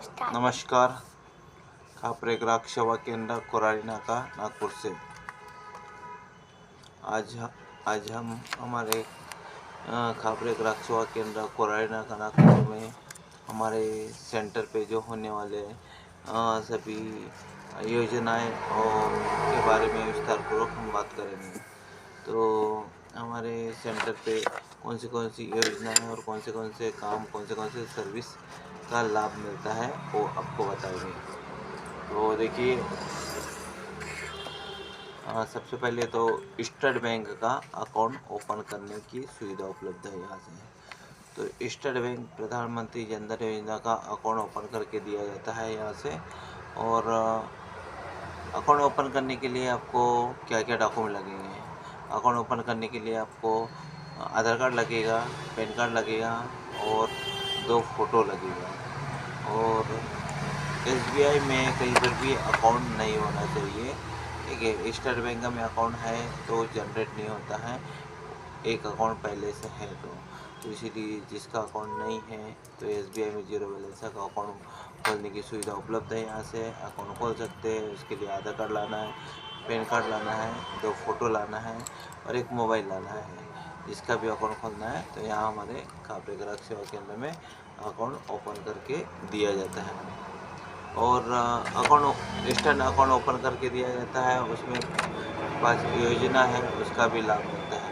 नमस्कार। खापरे ग्राहक सेवा केंद्र कोराडी नाका नागपुर से आज हम हमारे खापरे ग्राहक सेवा केंद्र कोराडी नाका नागपुर में हमारे सेंटर पे जो होने वाले सभी योजनाएं और के बारे में विस्तार पूर्वक हम बात करेंगे। तो हमारे सेंटर पे कौन सी योजनाएं और कौन से काम कौन से सर्विस का लाभ मिलता है वो आपको बताएंगे। तो देखिए, सबसे पहले तो स्टेट बैंक का अकाउंट ओपन करने की सुविधा उपलब्ध है यहाँ से। तो स्टेट बैंक प्रधानमंत्री जन धन योजना का अकाउंट ओपन करके दिया जाता है यहाँ से। और अकाउंट ओपन करने के लिए आपको क्या क्या डॉक्यूमेंट लगेंगे। अकाउंट ओपन करने के लिए आपको आधार कार्ड लगेगा, पैन कार्ड लगेगा और 2 फोटो लगेगा। और SBI में कहीं पर भी अकाउंट नहीं होना चाहिए। देखिए, स्टेट बैंक में अकाउंट है तो जनरेट नहीं होता है, एक अकाउंट पहले से है तो इसीलिए जिसका अकाउंट नहीं है तो SBI में जीरो बैलेंस का अकाउंट खोलने की सुविधा उपलब्ध है। यहाँ से अकाउंट खोल सकते हैं। उसके लिए आधार कार्ड लाना है, पैन कार्ड लाना है, 2 फोटो लाना है और एक मोबाइल लाना है। जिसका भी अकाउंट खोलना है तो यहाँ हमारे खापरे ग्राहक सेवा केंद्र में अकाउंट ओपन करके दिया जाता है। और स्टैंड अकाउंट ओपन करके दिया जाता है, उसमें 5 योजना है उसका भी लाभ मिलता है।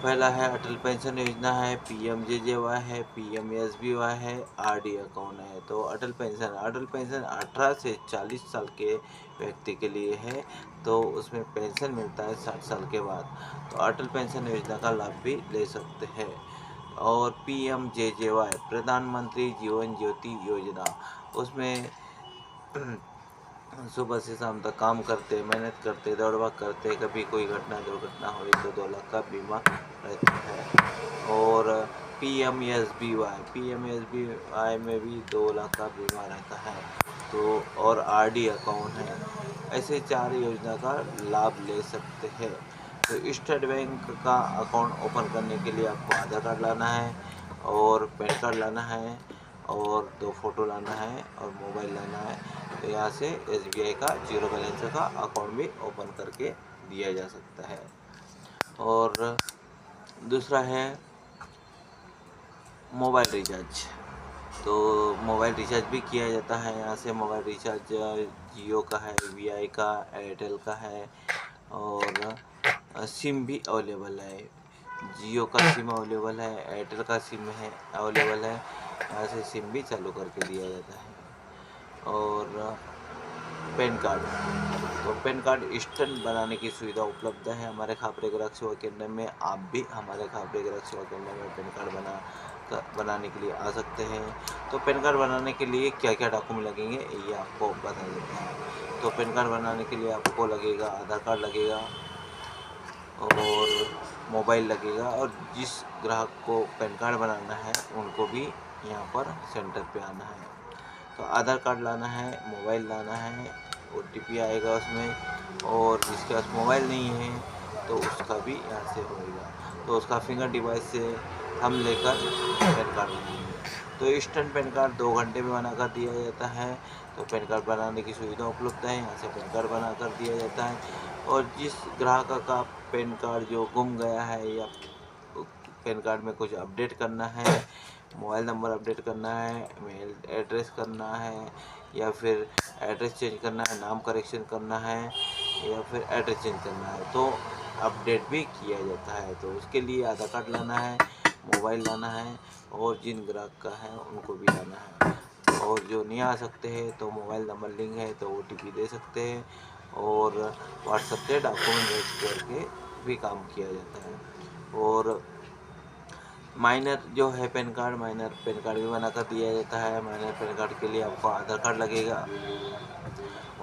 पहला है अटल पेंशन योजना है, PMJJY है, PMSBY है, RD अकाउंट है। तो अटल पेंशन 18 से 40 साल के व्यक्ति के लिए है, तो उसमें पेंशन मिलता है 60 साल के बाद। तो अटल पेंशन योजना का लाभ भी ले सकते हैं। और PMJJY प्रधानमंत्री जीवन ज्योति योजना, उसमें सुबह से शाम तक काम करते, मेहनत करते, दौड़ भाग करते, कभी कोई घटना दुर्घटना हुई तो 2 लाख का बीमा रहता है। और PMSBY में भी 2 लाख का बीमा रहता है। तो और RD अकाउंट है। ऐसे 4 योजना का लाभ ले सकते हैं। तो स्टेट बैंक का अकाउंट ओपन करने के लिए आपको आधार कार्ड लाना है और पैन कार्ड लाना है और 2 फोटो लाना है और मोबाइल लाना है। तो यहाँ से SBI का जीरो बैलेंस का अकाउंट भी ओपन करके दिया जा सकता है। और दूसरा है मोबाइल रिचार्ज। तो मोबाइल रिचार्ज भी किया जाता है यहाँ से। मोबाइल रिचार्ज जियो का है, VI का, एयरटेल का है और सिम भी अवेलेबल है। जियो का सिम अवेलेबल है, एयरटेल का सिम है अवेलेबल है। यहाँ से सिम भी चालू करके दिया जाता है। और पैन कार्ड, तो पैन कार्ड इंस्टेंट बनाने की सुविधा उपलब्ध है हमारे खापरे ग्राहक सेवा केंद्र में। आप भी हमारे खापरे ग्राहक सेवा केंद्र में पैन कार्ड बनाने के लिए आ सकते हैं। तो पैन कार्ड बनाने के लिए क्या क्या डॉक्यूमेंट लगेंगे ये आपको बता देते हैं। तो पैन कार्ड बनाने के लिए आपको लगेगा आधार कार्ड लगेगा और मोबाइल लगेगा। और जिस ग्राहक को पैन कार्ड बनाना है उनको भी यहाँ पर सेंटर पे आना है। तो आधार कार्ड लाना है, मोबाइल लाना है, OTP आएगा उसमें। और जिसके पास मोबाइल नहीं है तो उसका भी यहाँ से होएगा। तो उसका फिंगर डिवाइस से हम लेकर पैन कार्ड बनाएंगे। तो इंस्टेंट पैन कार्ड 2 घंटे में बना कर दिया जाता है। तो पैन कार्ड बनाने की सुविधा उपलब्ध है, यहाँ से पैन कार्ड बना कर दिया जाता है। और जिस ग्राहक का पैन कार्ड जो गुम गया है या पैन कार्ड में कुछ अपडेट करना है, मोबाइल नंबर अपडेट करना है, मेल एड्रेस करना है या फिर एड्रेस चेंज करना है, नाम करेक्शन करना है या फिर एड्रेस चेंज करना है तो अपडेट भी किया जाता है। तो उसके लिए आधार कार्ड लाना है, मोबाइल लाना है और जिन ग्राहक का है उनको भी लाना है। और जो नहीं आ सकते हैं तो मोबाइल नंबर लिंक है तो OTP दे सकते हैं और व्हाट्सएप से डॉक्यूमेंट भेज करके भी काम किया जाता है। और माइनर जो है माइनर पैन कार्ड भी बना कर दिया जाता है। माइनर पैन कार्ड के लिए आपको आधार कार्ड लगेगा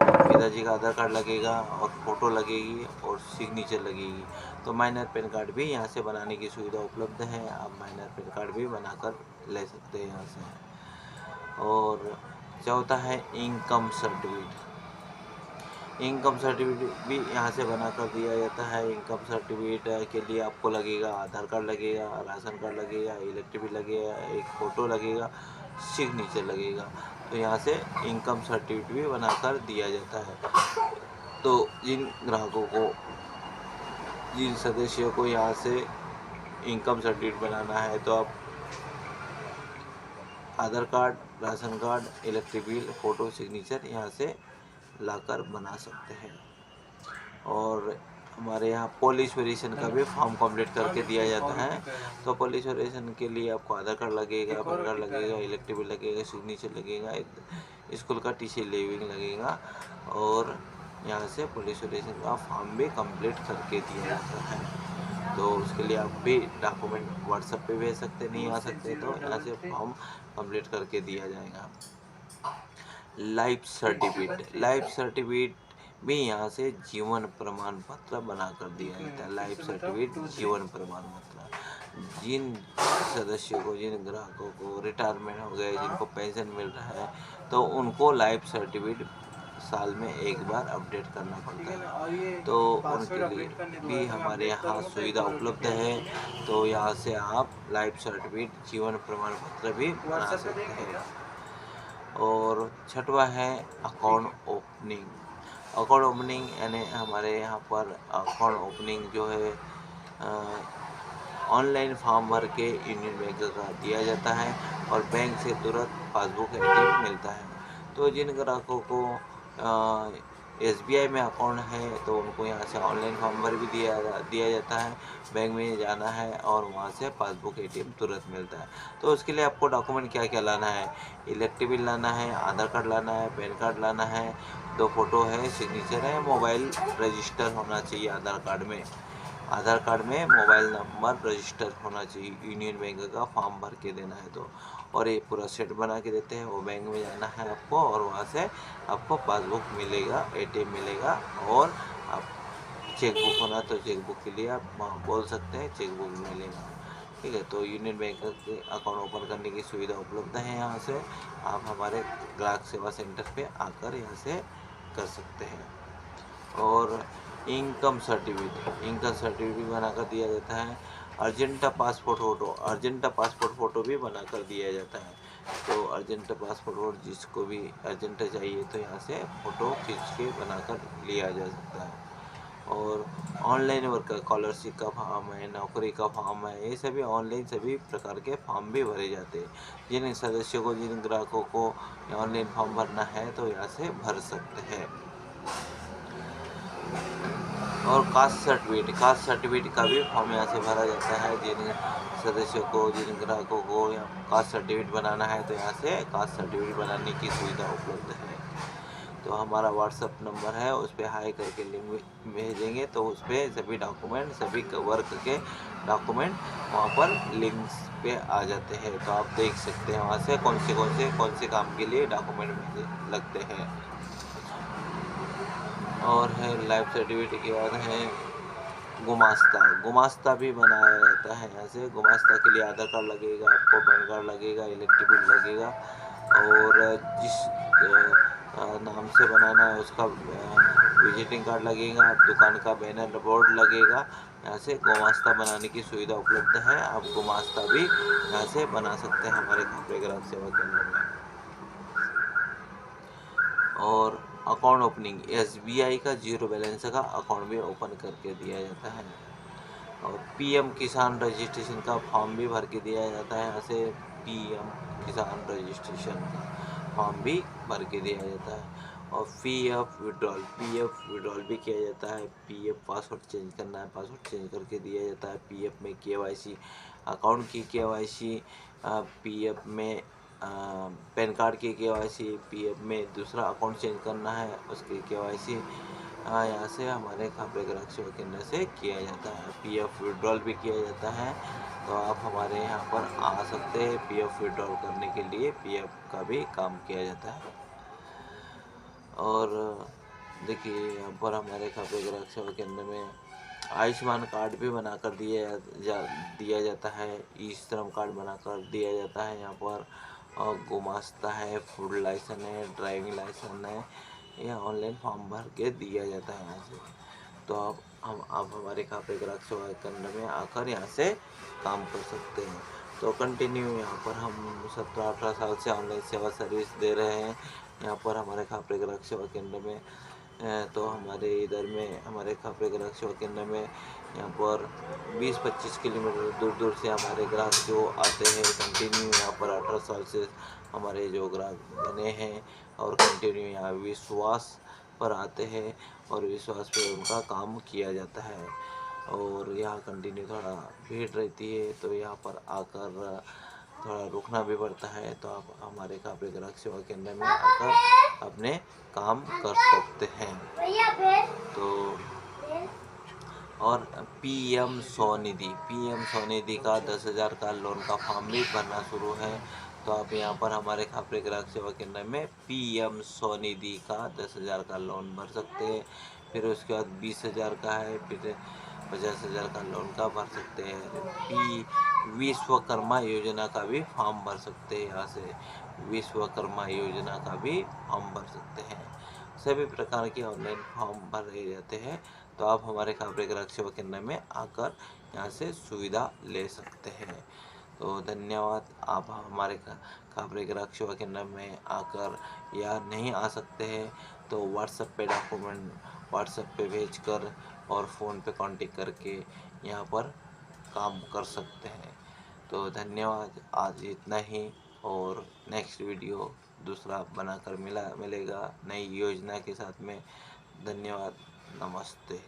और पिताजी का आधार कार्ड लगेगा और फोटो लगेगी और सिग्नेचर लगेगी। तो माइनर पैन कार्ड भी यहाँ से बनाने की सुविधा उपलब्ध है। आप माइनर पैन कार्ड भी बनाकर ले सकते हैं यहाँ से। और चौथा है इनकम सर्टिफिकेट। इनकम सर्टिफिकेट भी यहाँ से बना कर दिया जाता है। इनकम सर्टिफिकेट के लिए आपको लगेगा आधार कार्ड लगेगा, राशन कार्ड लगेगा, इलेक्ट्रिक बिल लगेगा, एक फ़ोटो लगेगा, सिग्नेचर लगेगा। तो यहाँ से इनकम सर्टिफिकेट भी बनाकर दिया जाता है। तो जिन सदस्यों को यहाँ से इनकम सर्टिफिकेट बनाना है तो आप Aadhaar card, ration card, electric bill, photo, signature यहाँ से लाकर बना सकते हैं। और हमारे यहाँ पुलिस वेरिफिकेशन का भी फॉर्म कंप्लीट करके दिया जाता है। तो पुलिस वेरिफिकेशन के लिए आपको आधार कार्ड लगेगा, पैन कार्ड लगेगा, इलेक्ट्रिक बिल लगेगा, सिग्नेचर लगेगा, स्कूल का टीसी लिविंग लगेगा। और यहाँ से पुलिस वेरिफिकेशन का फॉर्म भी कंप्लीट करके दिया जाता है। तो उसके लिए आप भी डॉक्यूमेंट व्हाट्सएप पे भेज सकते, नहीं आ सकते तो यहाँ से फॉर्म कंप्लीट करके दिया जाएगा। लाइफ सर्टिफिकेट भी यहाँ से जीवन प्रमाण पत्र बनाकर दिया जाता है। लाइफ सर्टिफिकेट जीवन प्रमाण पत्र जिन सदस्यों को, जिन ग्राहकों को रिटायरमेंट हो गए, जिनको पेंशन मिल रहा है, तो उनको लाइफ सर्टिफिकेट साल में एक बार अपडेट करना पड़ता है। तो उनके लिए भी हमारे यहाँ सुविधा उपलब्ध है। तो यहाँ से आप लाइफ सर्टिफिकेट, जीवन प्रमाण पत्र भी बना सकते हैं। और छठवा है अकाउंट ओपनिंग। अकाउंट ओपनिंग यानी हमारे यहाँ पर अकाउंट ओपनिंग जो है ऑनलाइन फॉर्म भर के यूनियन बैंक का दिया जाता है और बैंक से तुरंत पासबुक एटीएम मिलता है। तो जिन ग्राहकों को एसबीआई में अकाउंट है तो उनको यहाँ से ऑनलाइन फॉर्म भर भी दिया जाता है। बैंक में जाना है और वहाँ से पासबुक एटीएम तुरंत मिलता है। तो उसके लिए आपको डॉक्यूमेंट क्या क्या लाना है? इलेक्ट्रिक बिल लाना है, आधार कार्ड लाना है, पैन कार्ड लाना है, 2 फोटो है, सिग्नेचर है, मोबाइल रजिस्टर होना चाहिए आधार कार्ड में मोबाइल नंबर रजिस्टर होना चाहिए। यूनियन बैंक का फॉर्म भर के देना है तो, और ये पूरा सेट बना के देते हैं। वो बैंक में जाना है आपको और वहाँ से आपको पासबुक मिलेगा, एटीएम मिलेगा। और आप चेकबुक होना तो चेकबुक के लिए आप वहाँ बोल सकते हैं, चेकबुक मिलेगा। ठीक है, तो यूनियन बैंक के अकाउंट ओपन करने की सुविधा उपलब्ध है। यहाँ से आप हमारे ग्राहक सेवा सेंटर पे आकर यहाँ से कर सकते हैं। और इनकम सर्टिफिकेट बनाकर दिया जाता है। अर्जेंटा पासपोर्ट फ़ोटो भी बनाकर दिया जाता है। तो अर्जेंटा पासपोर्ट फ़ोटो जिसको भी अर्जेंट चाहिए तो यहाँ से फ़ोटो खींच के बनाकर लिया जा सकता है। और ऑनलाइन वर्क, स्कॉलरशिप का फॉर्म है, नौकरी का फॉर्म है, ये सभी ऑनलाइन सभी प्रकार के फॉर्म भी भरे जाते हैं। जिन सदस्यों को, जिन ग्राहकों को ऑनलाइन फॉर्म भरना है तो यहाँ से भर सकते हैं। और कास्ट सर्टिफिकेट का भी फॉर्म यहाँ से भरा जाता है। जिन सदस्यों को, जिन ग्राहकों को कास्ट सर्टिफिकेट बनाना है तो यहाँ से कास्ट सर्टिफिकेट बनाने की सुविधा उपलब्ध है। तो हमारा व्हाट्सअप नंबर है, उस पर हाई करके लिंक भेजेंगे तो उस पर सभी डॉक्यूमेंट, सभी वर्क के डॉक्यूमेंट वहाँ पर लिंक्स पे आ जाते हैं। तो आप देख सकते हैं वहाँ से कौन से काम के लिए डॉक्यूमेंट लगते हैं। और है लाइफ सर्टिफिकेट के बाद है गुमास्ता भी बनाया जाता है। यहाँ से गुमास्ता के लिए आधार कार्ड लगेगा, आपको पैन कार्ड लगेगा, इलेक्ट्रिक बिल लगेगा। और जिस नाम से बनाना है उसका विजिटिंग कार्ड लगेगा, दुकान का बैनर बोर्ड लगेगा। यहाँ से गुमास्ता बनाने की सुविधा उपलब्ध है। आप गुमास्ता भी यहाँ से बना सकते हैं हमारे खापरे ग्राहक सेवा केंद्र में। और अकाउंट ओपनिंग, एसबीआई का जीरो बैलेंस का अकाउंट भी ओपन करके दिया जाता है। और पीएम किसान रजिस्ट्रेशन का फॉर्म भी भर के दिया जाता है। यहाँ से पीएम किसान रजिस्ट्रेशन का फॉर्म भी भर के दिया जाता है। और पीएफ विड्रॉल भी किया जाता है। पीएफ पासवर्ड चेंज करना है, पासवर्ड चेंज करके दिया जाता है। पीएफ में केवाईसी, अकाउंट की केवाईसी, पीएफ में पैन कार्ड की केवाईसी, पीएफ में दूसरा अकाउंट चेंज करना है उसकी केवाईसी यहाँ से हमारे खापरे ग्राहक सेवा केंद्र से किया जाता है। पीएफ विड्रॉल भी किया जाता है। तो आप हमारे यहाँ पर आ सकते हैं पीएफ विड्रॉल करने के लिए, पीएफ का भी काम किया जाता है। और देखिए यहाँ पर हमारे खापरे ग्राहक सेवा केंद्र में आयुष्मान कार्ड भी बनाकर दिया जाता है। ई श्रम कार्ड बनाकर दिया जाता है यहाँ पर। और गुमास्ता है, फूड लाइसेंस है, ड्राइविंग लाइसेंस है, यह ऑनलाइन फॉर्म भर के दिया जाता है यहाँ से। तो आप हमारे खापरे ग्राहक सेवा केंद्र में आकर यहाँ से काम कर सकते हैं। तो कंटिन्यू यहाँ पर हम 17-18 साल से ऑनलाइन सेवा सर्विस दे रहे हैं। यहाँ पर हमारे खापरे ग्राहक सेवा केंद्र में तो हमारे इधर में हमारे खापरे ग्राहक सेवा केंद्र में यहाँ पर 20-25 किलोमीटर दूर दूर से हमारे ग्राहक जो आते हैं कंटिन्यू यहाँ पर 18 साल से हमारे जो ग्राहक बने हैं और कंटिन्यू यहाँ विश्वास पर आते हैं और विश्वास पे उनका काम किया जाता है। और यहाँ कंटिन्यू थोड़ा भीड़ रहती है तो यहाँ पर आकर थोड़ा रुकना भी पड़ता है, तो आप हमारे खापरे ग्राहक सेवा केंद्र में आकर अपने काम कर सकते हैं। तो और पीएम स्वनिधि का 10,000 का लोन का फॉर्म भी भरना शुरू है। तो आप यहाँ पर हमारे खापरे ग्राहक सेवा केंद्र में पीएम स्वनिधि का 10,000 का लोन भर सकते हैं। फिर उसके बाद 20,000 का है, फिर 50,000 का लोन का भर सकते हैं। विश्वकर्मा योजना का भी फॉर्म भर सकते हैं। यहाँ से विश्वकर्मा योजना का भी फॉर्म भर सकते हैं। सभी प्रकार के ऑनलाइन फॉर्म भरे जाते हैं। तो आप हमारे खापरे ग्राहक सेवा केंद्र में आकर यहाँ से सुविधा ले सकते हैं। तो धन्यवाद। आप हमारे खापरे ग्राहक सेवा केंद्र में आकर या नहीं आ सकते हैं तो व्हाट्सएप पे डॉक्यूमेंट व्हाट्सएप पे भेजकर और फ़ोन पे कांटेक्ट करके यहाँ पर काम कर सकते हैं। तो धन्यवाद। आज इतना ही और नेक्स्ट वीडियो दूसरा बनाकर मिलेगा नई योजना के साथ में। धन्यवाद। नमस्ते।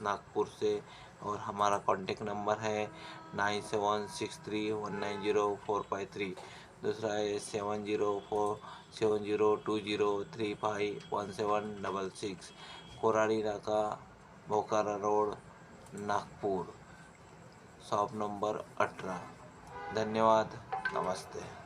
नागपुर से। और हमारा कॉन्टेक्ट नंबर है 9763190453। दूसरा है 704702035176। कोराड़ी नाका, Bokaro road, Nagpur, shop number 18। धन्यवाद। नमस्ते।